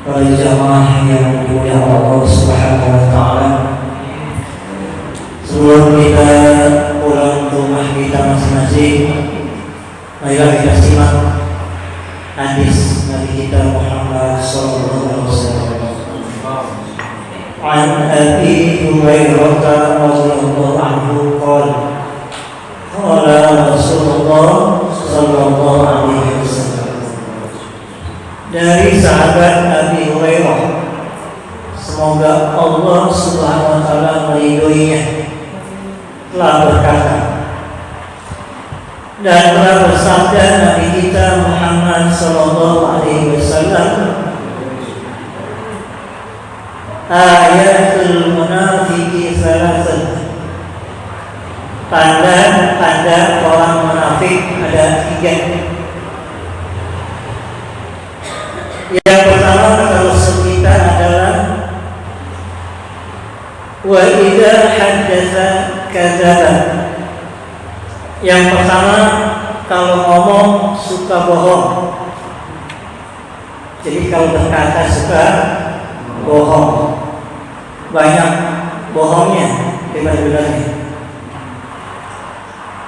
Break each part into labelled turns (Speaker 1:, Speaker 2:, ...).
Speaker 1: para jamaah yang dimuliakan Allah Subhanahu wa taala. Sebelum kita pulang ke rumah kita masing-masing, marilah kita simak hadis Nabi kita Muhammad sallallahu alaihi wasallam. An Abi Hurairah radhiyallahu anhu qala qala Rasulullah sallallahu alaihi wasallam. Dari sahabat Abi Hurairah, semoga Allah Subhanahu wa taala meridhoinya, telah berkata dan telah bersabda Nabi kita Muhammad sallallahu alaihi wasallam, ayatul munafiqi salasah. Tanda-tanda orang munafik ada 3. Yang pertama kalau kita adalah wa idza haddatsa kadzaba. Yang pertama kalau ngomong suka bohong. Jadi kalau berkata suka bohong, banyak bohongnya benar-benarnya.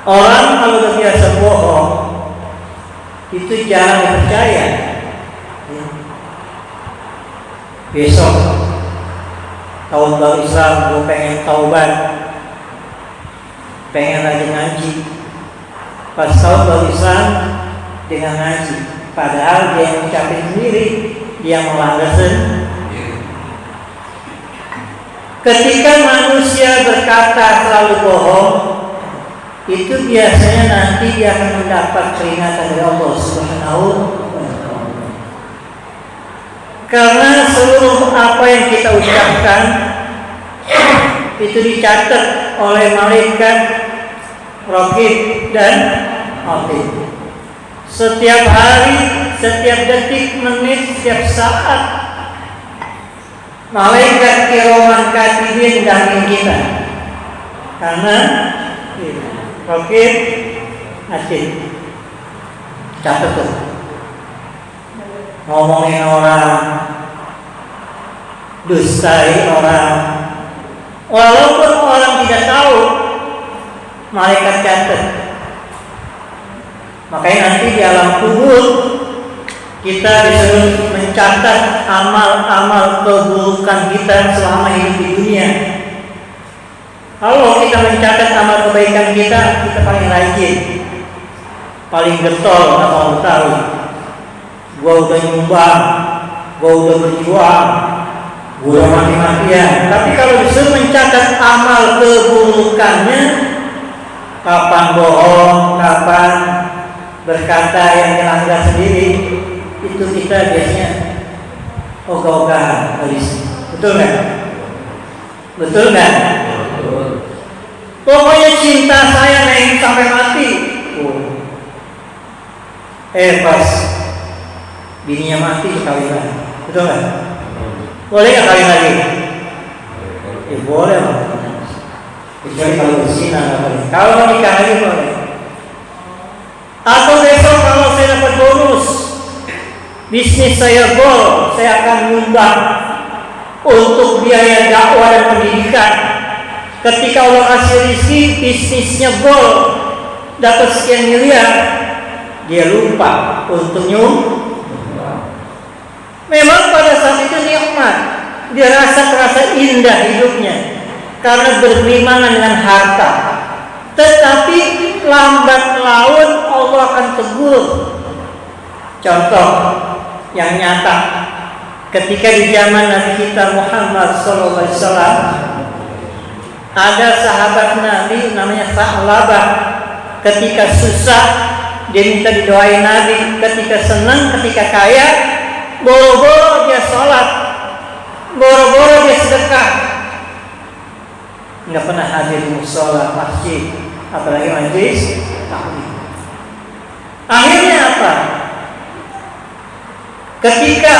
Speaker 1: Orang kalau terbiasa bohong itu jarang dipercaya. Besok tahun baru Islam, gue pengen taubat, pengen rajin ngaji. Pas tahun baru Islam dengan ngaji, padahal dia yang ucapin sendiri, dia melanggar sendiri. Ketika manusia berkata selalu bohong, itu biasanya nanti dia akan mendapat peringatan dari Allah Subhanahu wa taala. Karena seluruh apa yang kita ucapkan itu dicatat oleh malaikat Raqib dan Atid. Setiap hari, setiap detik, menit, setiap saat malaikat kiraman katibin damping kita. Karena Raqib Atid catat tuh. Ngomongin orang, dustai orang, walaupun orang tidak tahu, malaikat catat. Makanya nanti di alam kubur kita disuruh mencatat amal-amal keburukan kita selama hidup di dunia. Kalau kita mencatat amal kebaikan kita, kita paling rajin, paling getol, nggak mau tahu. Gua udah nyumbang, gua udah berjuang, gua udah mati-matian. Tapi kalau disuruh mencatat amal keburukannya, kapan bohong, kapan berkata yang dilanggar sendiri, itu kita biasanya ogah-ogahan habis. Betul nggak? Betul nggak? Pokoknya cinta saya naik sampai mati. Pas bininya mati kawin lagi, betul nggak? Boleh nggak kawin lagi? Boleh lah. Kecuali kalau berzina nggak boleh. Kalau nikah lagi boleh. Atau besok kalau saya dapat bonus, bisnis saya gol, saya akan nyumbang untuk biaya dakwah dan pendidikan. Ketika Allah kasih rezeki, bisnisnya gol, dapat sekian miliar, dia lupa untuk nyumbang. Memang pada saat itu nikmat, dia terasa indah hidupnya karena berimanan dengan harta. Tetapi lambat laun Allah akan tegur. Contoh yang nyata, ketika di zaman Nabi kita Muhammad SAW, ada sahabat Nabi namanya Sa'labah. Ketika susah dia minta didoain Nabi, ketika senang, ketika kaya, boro-boro dia sholat, boro-boro dia sedekah, nggak pernah hadir di mushola masjid, apalagi majlis taklim. Akhirnya apa? Ketika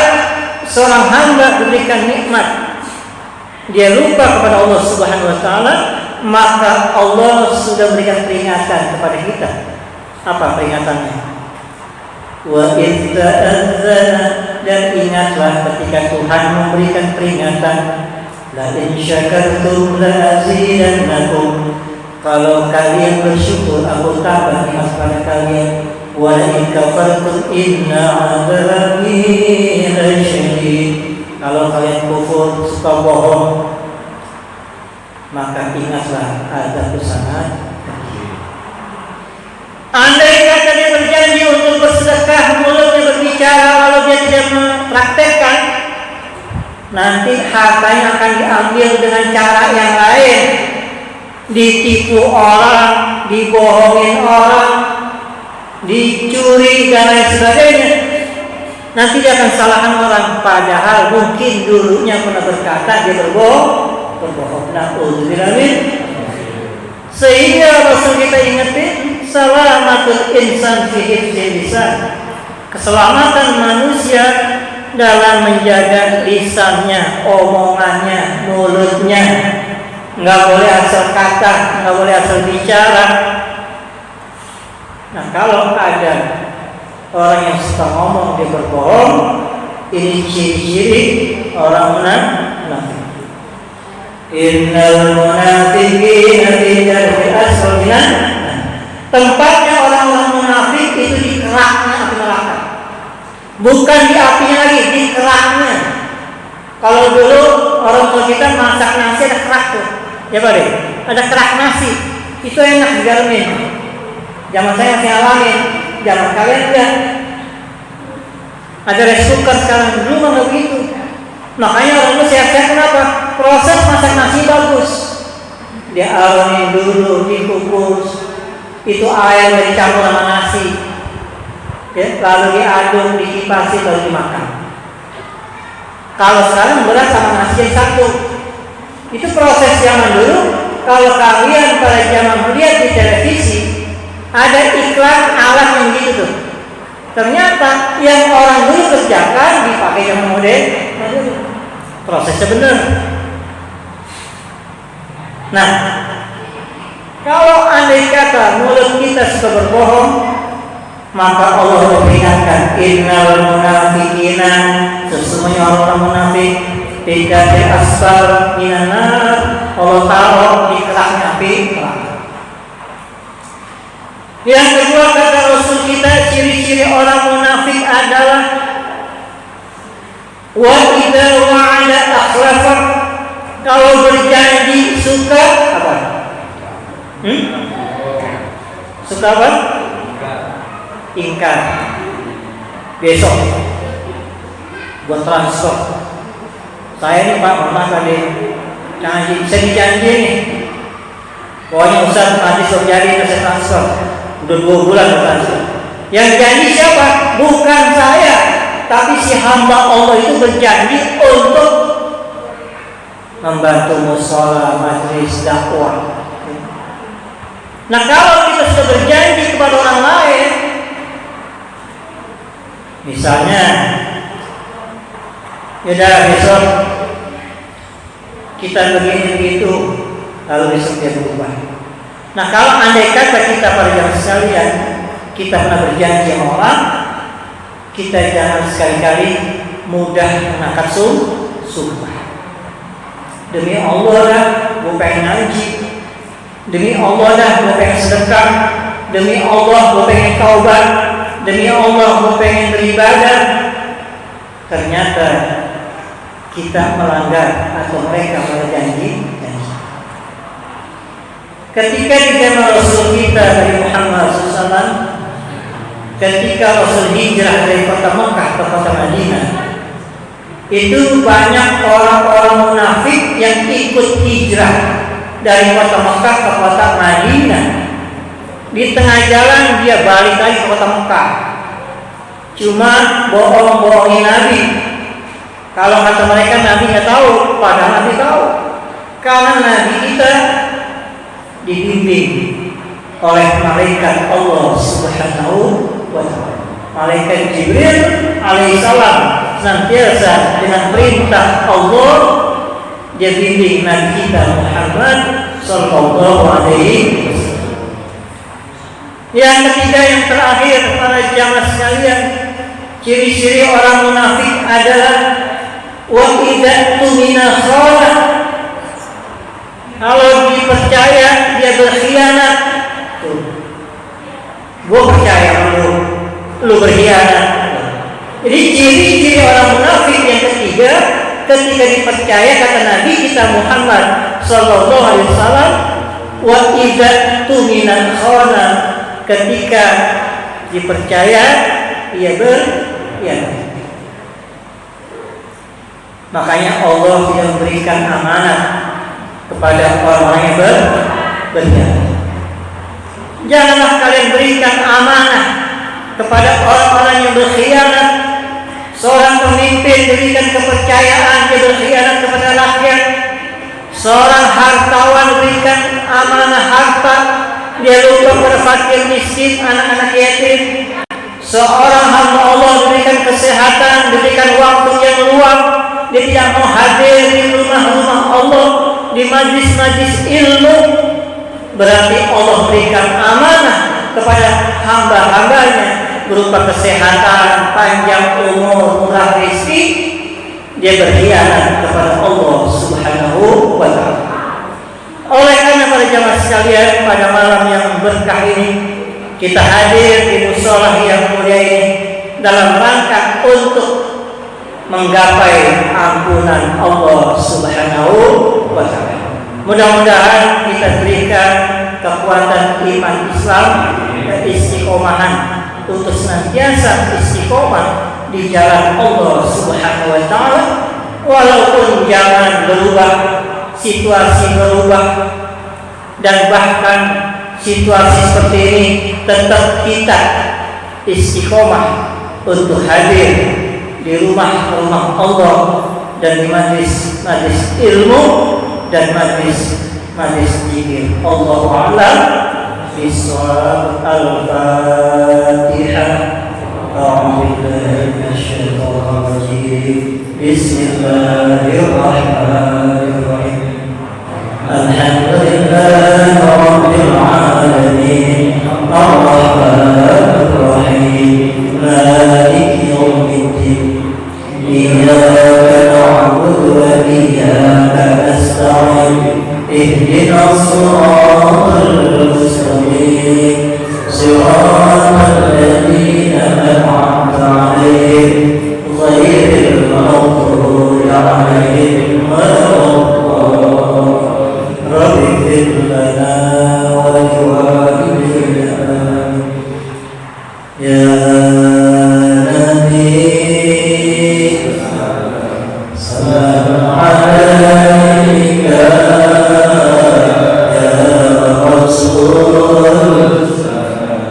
Speaker 1: seorang hamba diberikan nikmat, dia lupa kepada Allah Subhanahu wa taala, maka Allah sudah memberikan peringatan kepada kita. Apa peringatannya? Wa idza adzana dan ingatlah ketika Tuhan memberikan peringatan, la in syakartum la azidannakum, kalau kalian bersyukur aku tambah nikmat pada kalian, wa in kafartum inna adzabi lasyadid, kalau kalian kufur suka bohong maka ingatlah azabku sangat. Andai kata dia berjanji untuk bersedekah, mulutnya berbicara, kalau dia tidak mempraktekkan, nanti hartanya akan diambil dengan cara yang lain, ditipu orang, dibohongin orang, dicuri dan lain sebagainya. Nanti dia akan salahkan orang, padahal mungkin dulunya pernah berkata dia berbohong. Na'udzubillah min. Sehingga Rasul kita ingetin, salamatul insan fi hifdzil lisan, keselamatan manusia dalam menjaga lisannya, omongannya, mulutnya. Nggak boleh asal kata, nggak boleh asal bicara. Nah, kalau ada orang yang suka ngomong dia berbohong, ini ciri-ciri orang munafik. Innal munafiqina fi darkil asfal minan. Tempatnya orang-orang munafik itu di keraknya api neraka. Bukan di apinya lagi, di keraknya. Kalau dulu orang tua kita masak nasi ada kerak tuh. Ya Pak deh, ada kerak nasi. Itu enak digalamin. Zaman saya masih alamin, zaman kalian enggak. Ada rice cooker sekarang, dulu nggak begitu. Makanya orang itu sehat-sehat kenapa? Proses masak nasi bagus. Dia aronin dulu, dikukus. Itu air yang dicampur sama nasi. Ya, lalu diaduk, dikipasi, lalu dimakan. Kalau sekarang beras sama nasi yang satu. Itu proses zaman dulu. Kalau kalian pada zaman melihat di televisi, ada iklan alat yang gitu tuh. Ternyata yang orang dulu kerjakan dipakai yang modern. Prosesnya benar. Nah, kalau andai kata mulut kita suka berbohong, maka Allah memperingatkan, innal munafiqina, sesungguhnya orang munafik tidak asfal minan nar, Allah taruh di keraknya api neraka. Yang kedua kata Rasul kita, ciri-ciri orang munafik adalah wa idza wa'ada akhlafa, kalau berjanji suka apa? Suka apa? Ingkar. Besok buat transfer. Saya nih Pak, maaf tadi janji, saya dijanji nih. Pokoknya Ustaz nanti suruh jadi saya transfer. Udah 2 bulan transfer. Yang janji siapa? Bukan saya, tapi si hamba Allah itu berjanji untuk membantu mushola, majelis dakwah. Nah, kalau kita sudah berjanji kepada orang lain, misalnya, yaudah besok kita begini begitu, lalu besok dia berubah. Nah, kalau andai kata kita pada jam sekalian kita pernah berjanji sama orang, kita jangan sekali-kali mudah mengangkat sumpah. Demi Allah dah, gue pengen ngaji. Demi Allah dah, gue pengen sedekah. Demi Allah, gue pengen taubat. Demi Allah, gue pengen beribadah. Ternyata kita melanggar atau mereka berjanji. Ketika di zaman Rasul kita dari Muhammad SAW, ketika Rasul hijrah dari kota Mekah ke kota Madinah, itu banyak orang-orang munafik yang ikut hijrah dari kota Mekah ke kota Madinah. Di tengah jalan dia balik lagi ke kota Mekah, cuma bohong-bohongin Nabi. Kalau kata mereka Nabi nggak tahu, padahal Nabi tahu. Karena Nabi kita dibimbing oleh malaikat Allah Subhanahu wa ta'ala. Malaikat Jibril alaihissalam senantiasa dengan perintah Allah dia bimbing Nabi kita Muhammad sallallahu alaihi wasallam. Yang ketiga, yang terakhir, para jamaah sekalian, Ciri-ciri orang munafik adalah wa idza tumina khana. Kalau dipercaya dia berkhianat. Gue percaya lu berkhianat. Jadi ciri-ciri orang munafik yang ketiga, ketika dipercaya, kata Nabi kita Muhammad sallallahu alaihi wasallam, wa idza tumina khana, ketika dipercaya ia berkhianat. Makanya Allah tidak memberikan amanah kepada orang-orang yang berkhianat. Janganlah kalian berikan amanah kepada orang-orang yang berkhianat. Seorang pemimpin berikan kepercayaan, dia berkhianat kepada rakyat. Seorang hartawan berikan amanah harta, dia lupa kepada fakir miskin, anak-anak yatim. Seorang hamba Allah diberikan kesehatan, diberikan waktu yang luang, dia tidak mau hadir di rumah-rumah Allah, di majlis-majlis ilmu, berarti Allah berikan amanah kepada hamba-hambanya berupa kesehatan, panjang umur, murah rezeki. Dia berkhianat kepada Allah Subhanahu wa ta'ala. Oleh karena para jamaah sekalian, pada malam yang berkah ini kita hadir di mushola yang mulia ini dalam rangka untuk menggapai ampunan Allah Subhanahu wa ta'ala. Mudah-mudahan kita berikan kekuatan iman Islam dan istiqomahan untuk senantiasa istiqomah di jalan Allah Subhanahu wa ta'ala. Walaupun zaman berubah, situasi berubah, dan bahkan situasi seperti ini, tetap kita istiqomah untuk hadir di rumah-rumah Allah dan di majlis-majlis ilmu dan majlis zikir. Allahu a'lam bishawab. Al-Fatihah. A'udzu billahi minasyaitonir rajim. Bismillahirrahmanirrahim. Alhamdulillahi rabbil alamin. Ar-Rahmanir Rahim. Maliki yaumiddin. Iyyaka na'budu wa iyyaka nasta'in. Ihdinas siratal mustaqim. Siratal ladzina an'amta 'alaihim ghairil maghdubi 'alaihim waladdallin. Rabbi ighfir lana wa liwalidayna. Ya Nabi salam alaika, ya Rasul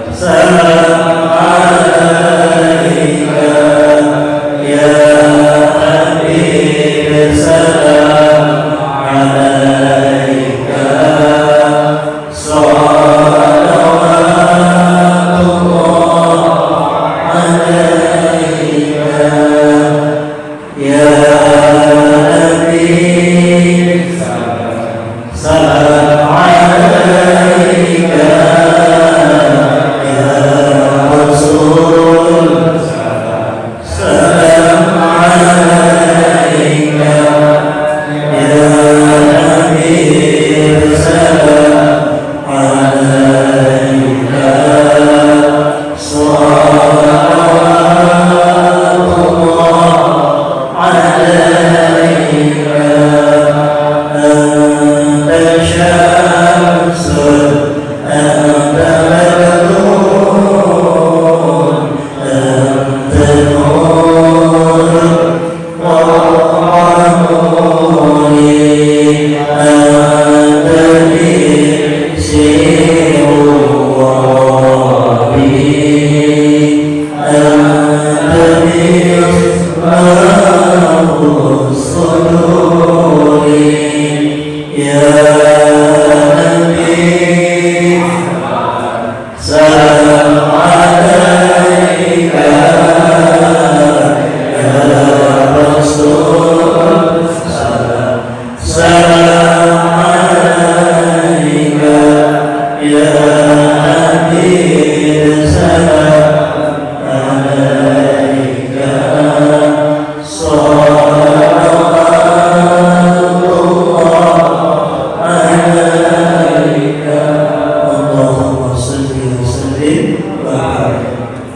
Speaker 1: salam alaika, ya Habib salam alaika. Salawatullah alaika, ya Nabi salam alaika, ya Rasul salam alaika, ya Habib salam alaika. Salawatullah alaika. Anta syamsun, anta badrun, anta nurun wa nuri, anta bisirun, anta misbahus suduri. Ya